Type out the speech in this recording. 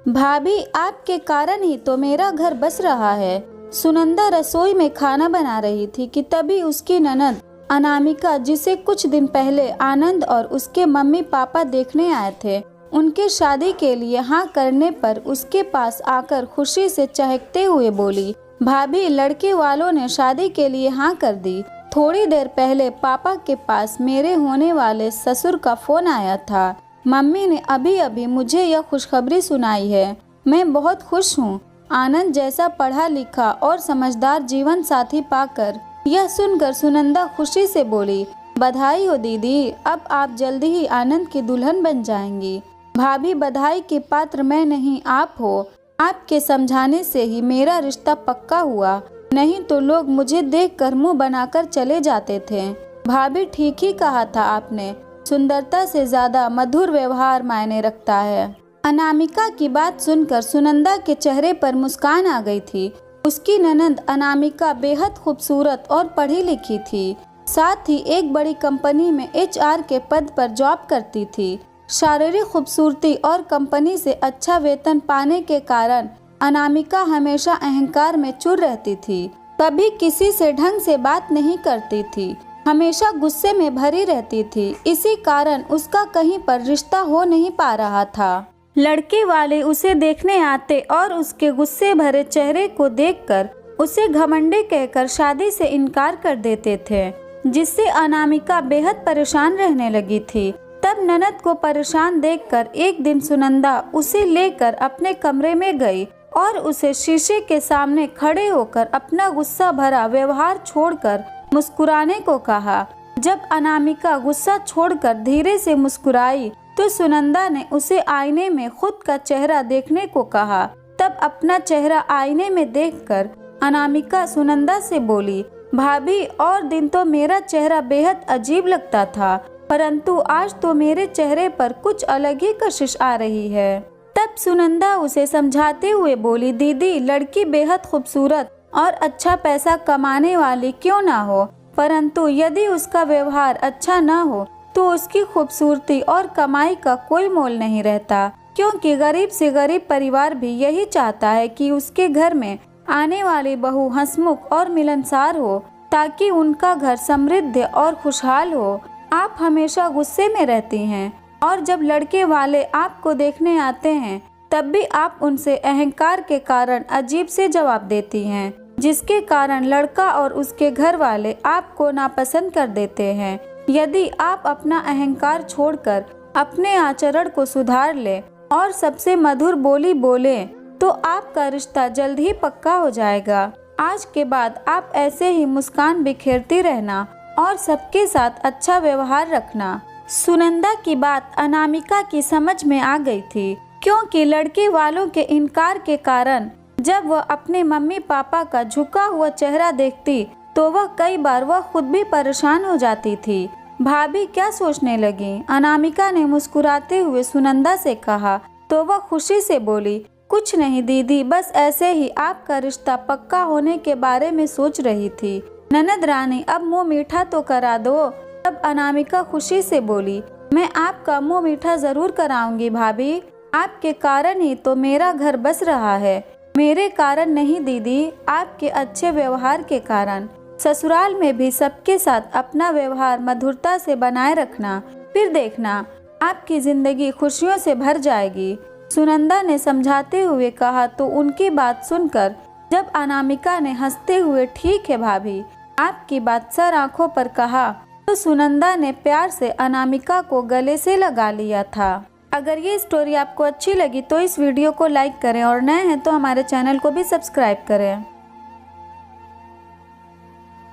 भाभी, आपके कारण ही तो मेरा घर बस रहा है। सुनंदा रसोई में खाना बना रही थी कि तभी उसकी ननद अनामिका, जिसे कुछ दिन पहले आनंद और उसके मम्मी पापा देखने आए थे, उनके शादी के लिए हाँ करने पर उसके पास आकर खुशी से चहकते हुए बोली, भाभी, लड़के वालों ने शादी के लिए हाँ कर दी। थोड़ी देर पहले पापा के पास मेरे होने वाले ससुर का फोन आया था। मम्मी ने अभी अभी मुझे यह खुशखबरी सुनाई है। मैं बहुत खुश हूँ। आनंद जैसा पढ़ा लिखा और समझदार जीवन साथी पाकर। यह सुनकर सुनंदा खुशी से बोली, बधाई हो दीदी, अब आप जल्दी ही आनंद की दुल्हन बन जाएंगी। भाभी, बधाई के पात्र मैं नहीं, आप हो। आपके समझाने से ही मेरा रिश्ता पक्का हुआ, नहीं तो लोग मुझे देखकर मुंह बनाकर चले जाते थे। भाभी, ठीक ही कहा था आपने, सुंदरता से ज्यादा मधुर व्यवहार मायने रखता है। अनामिका की बात सुनकर सुनंदा के चेहरे पर मुस्कान आ गई थी। उसकी ननद अनामिका बेहद खूबसूरत और पढ़ी लिखी थी, साथ ही एक बड़ी कंपनी में HR के पद पर जॉब करती थी। शारीरिक खूबसूरती और कंपनी से अच्छा वेतन पाने के कारण अनामिका हमेशा अहंकार में चूर रहती थी। कभी किसी से ढंग से बात नहीं करती थी, हमेशा गुस्से में भरी रहती थी। इसी कारण उसका कहीं पर रिश्ता हो नहीं पा रहा था। लड़के वाले उसे देखने आते और उसके गुस्से भरे चेहरे को देखकर उसे घमंडी कहकर शादी से इनकार कर देते थे, जिससे अनामिका बेहद परेशान रहने लगी थी। तब ननद को परेशान देखकर एक दिन सुनंदा उसे लेकर अपने कमरे में गई और उसे शीशे के सामने खड़े होकर अपना गुस्सा भरा व्यवहार छोड़कर मुस्कुराने को कहा। जब अनामिका गुस्सा छोड़कर धीरे से मुस्कुराई तो सुनंदा ने उसे आईने में खुद का चेहरा देखने को कहा। तब अपना चेहरा आईने में देखकर अनामिका सुनंदा से बोली, भाभी, और दिन तो मेरा चेहरा बेहद अजीब लगता था, परंतु आज तो मेरे चेहरे पर कुछ अलग ही कशिश आ रही है। तब सुनंदा उसे समझाते हुए बोली, दीदी, लड़की बेहद खूबसूरत और अच्छा पैसा कमाने वाली क्यों ना हो, परंतु यदि उसका व्यवहार अच्छा न हो तो उसकी खूबसूरती और कमाई का कोई मोल नहीं रहता, क्योंकि गरीब से गरीब परिवार भी यही चाहता है कि उसके घर में आने वाली बहू हंसमुख और मिलनसार हो, ताकि उनका घर समृद्ध और खुशहाल हो। आप हमेशा गुस्से में रहती हैं और जब लड़के वाले आपको देखने आते हैं तब भी आप उनसे अहंकार के कारण अजीब से जवाब देती हैं, जिसके कारण लड़का और उसके घर वाले आपको नापसंद कर देते हैं। यदि आप अपना अहंकार छोड़कर अपने आचरण को सुधार ले और सबसे मधुर बोली बोले तो आपका रिश्ता जल्द ही पक्का हो जाएगा। आज के बाद आप ऐसे ही मुस्कान बिखेरती रहना और सबके साथ अच्छा व्यवहार रखना। सुनंदा की बात अनामिका की समझ में आ गई थी, क्योंकि लड़के वालों के इनकार के कारण जब वह अपने मम्मी पापा का झुका हुआ चेहरा देखती तो वह कई बार वह खुद भी परेशान हो जाती थी। भाभी क्या सोचने लगी? अनामिका ने मुस्कुराते हुए सुनंदा से कहा तो वह खुशी से बोली, कुछ नहीं दीदी, बस ऐसे ही आपका रिश्ता पक्का होने के बारे में सोच रही थी। ननद रानी, अब मुंह मीठा तो करा दो। तब अनामिका खुशी से बोली, मैं आपका मुंह मीठा जरूर कराऊंगी भाभी, आपके कारण ही तो मेरा घर बस रहा है। मेरे कारण नहीं दीदी, आपके अच्छे व्यवहार के कारण। ससुराल में भी सबके साथ अपना व्यवहार मधुरता से बनाए रखना, फिर देखना आपकी जिंदगी खुशियों से भर जाएगी। सुनंदा ने समझाते हुए कहा तो उनकी बात सुनकर जब अनामिका ने हंसते हुए ठीक है भाभी, आपकी बात सर आंखों पर कहा तो सुनंदा ने प्यार से अनामिका को गले से लगा लिया था। अगर ये स्टोरी आपको अच्छी लगी तो इस वीडियो को लाइक करें और नए हैं तो हमारे चैनल को भी सब्सक्राइब करें।